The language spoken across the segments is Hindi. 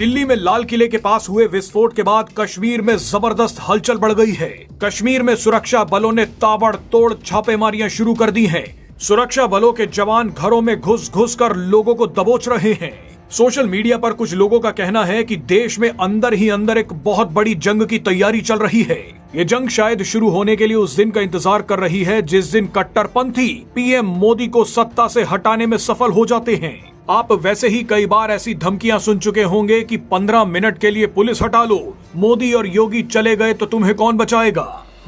दिल्ली में लाल किले के पास हुए विस्फोट के बाद कश्मीर में जबरदस्त हलचल बढ़ गई है। कश्मीर में सुरक्षा बलों ने ताबड़तोड़ छापेमारियां शुरू कर दी हैं। सुरक्षा बलों के जवान घरों में घुस घुस कर लोगों को दबोच रहे हैं। सोशल मीडिया पर कुछ लोगों का कहना है कि देश में अंदर ही अंदर एक बहुत बड़ी जंग की तैयारी चल रही है। ये जंग शायद शुरू होने के लिए उस दिन का इंतजार कर रही है जिस दिन कट्टरपंथी पीएम मोदी को सत्ता से हटाने में सफल हो जाते हैं। आप वैसे ही कई बार ऐसी धमकियां सुन चुके होंगे कि 15 मिनट के लिए पुलिस हटा लो, मोदी और योगी चले गए तो तुम्हें कौन बचाएगा।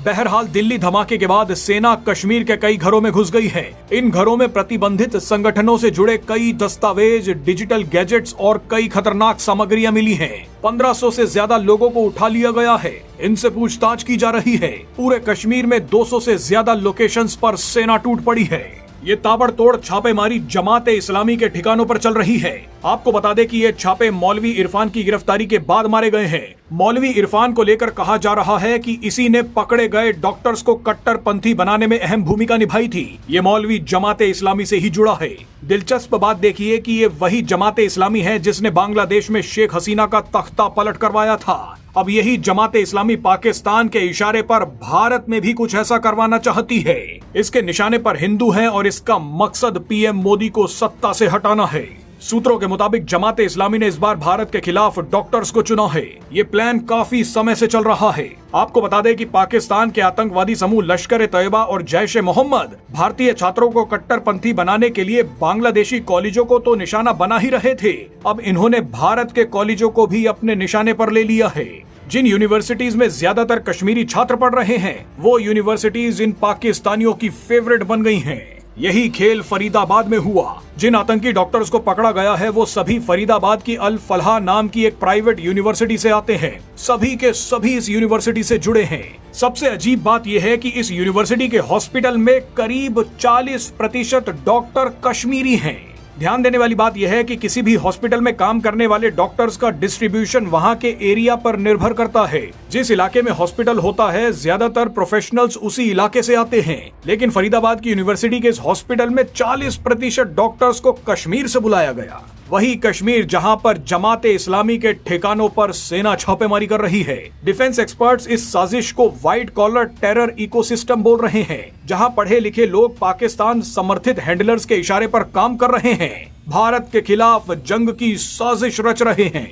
बहरहाल दिल्ली धमाके के बाद सेना कश्मीर के कई घरों में घुस गई है। इन घरों में प्रतिबंधित संगठनों से जुड़े कई दस्तावेज, डिजिटल गैजेट्स और कई खतरनाक सामग्रियां मिली हैं। 1500 से ज्यादा लोगों को उठा लिया गया है। इनसे पूछताछ की जा रही है। पूरे कश्मीर में 200 से ज्यादा लोकेशंस पर सेना टूट पड़ी है। ये ताबड़तोड़ छापेमारी जमाते इस्लामी के ठिकानों पर चल रही है। आपको बता दें कि ये छापे मौलवी इरफान की गिरफ्तारी के बाद मारे गए हैं। मौलवी इरफान को लेकर कहा जा रहा है कि इसी ने पकड़े गए डॉक्टर्स को कट्टरपंथी बनाने में अहम भूमिका निभाई थी। ये मौलवी जमाते इस्लामी से ही जुड़ा है। दिलचस्प बात देखिए कि ये वही जमाते इस्लामी है जिसने बांग्लादेश में शेख हसीना का तख्ता पलट करवाया था। अब यही जमाते इस्लामी पाकिस्तान के इशारे पर भारत में भी कुछ ऐसा करवाना चाहती है। इसके निशाने पर हिंदू हैं और इसका मकसद पीएम मोदी को सत्ता से हटाना है। सूत्रों के मुताबिक जमाते इस्लामी ने इस बार भारत के खिलाफ डॉक्टर्स को चुना है। ये प्लान काफी समय से चल रहा है। आपको बता दें कि पाकिस्तान के आतंकवादी समूह लश्कर ए तैयबा और जैश ए मोहम्मद भारतीय छात्रों को कट्टरपंथी बनाने के लिए बांग्लादेशी कॉलेजों को तो निशाना बना ही रहे थे। अब इन्होंने भारत के कॉलेजों को भी अपने निशाने पर ले लिया है। जिन यूनिवर्सिटीज में ज्यादातर कश्मीरी छात्र पढ़ रहे हैं, वो यूनिवर्सिटीज इन पाकिस्तानियों की फेवरेट बन गई हैं। यही खेल फरीदाबाद में हुआ। जिन आतंकी डॉक्टर्स को पकड़ा गया है वो सभी फरीदाबाद की अल फलाह नाम की एक प्राइवेट यूनिवर्सिटी से आते हैं। सभी के सभी इस यूनिवर्सिटी से जुड़े हैं। सबसे अजीब बात यह है कि इस यूनिवर्सिटी के हॉस्पिटल में करीब 40% डॉक्टर कश्मीरी हैं। ध्यान देने वाली बात यह है कि किसी भी हॉस्पिटल में काम करने वाले डॉक्टर्स का डिस्ट्रीब्यूशन वहां के एरिया पर निर्भर करता है। जिस इलाके में हॉस्पिटल होता है, ज्यादातर प्रोफेशनल्स उसी इलाके से आते हैं। लेकिन फरीदाबाद की यूनिवर्सिटी के इस हॉस्पिटल में 40% डॉक्टर्स को कश्मीर से बुलाया गया। वही कश्मीर जहां पर जमाते इस्लामी के ठिकानों पर सेना छापेमारी कर रही है। डिफेंस एक्सपर्ट्स इस साजिश को व्हाइट कॉलर टेरर इकोसिस्टम बोल रहे हैं, जहां पढ़े लिखे लोग पाकिस्तान समर्थित हैंडलर्स के इशारे पर काम कर रहे हैं। भारत के खिलाफ जंग की साजिश रच रहे हैं।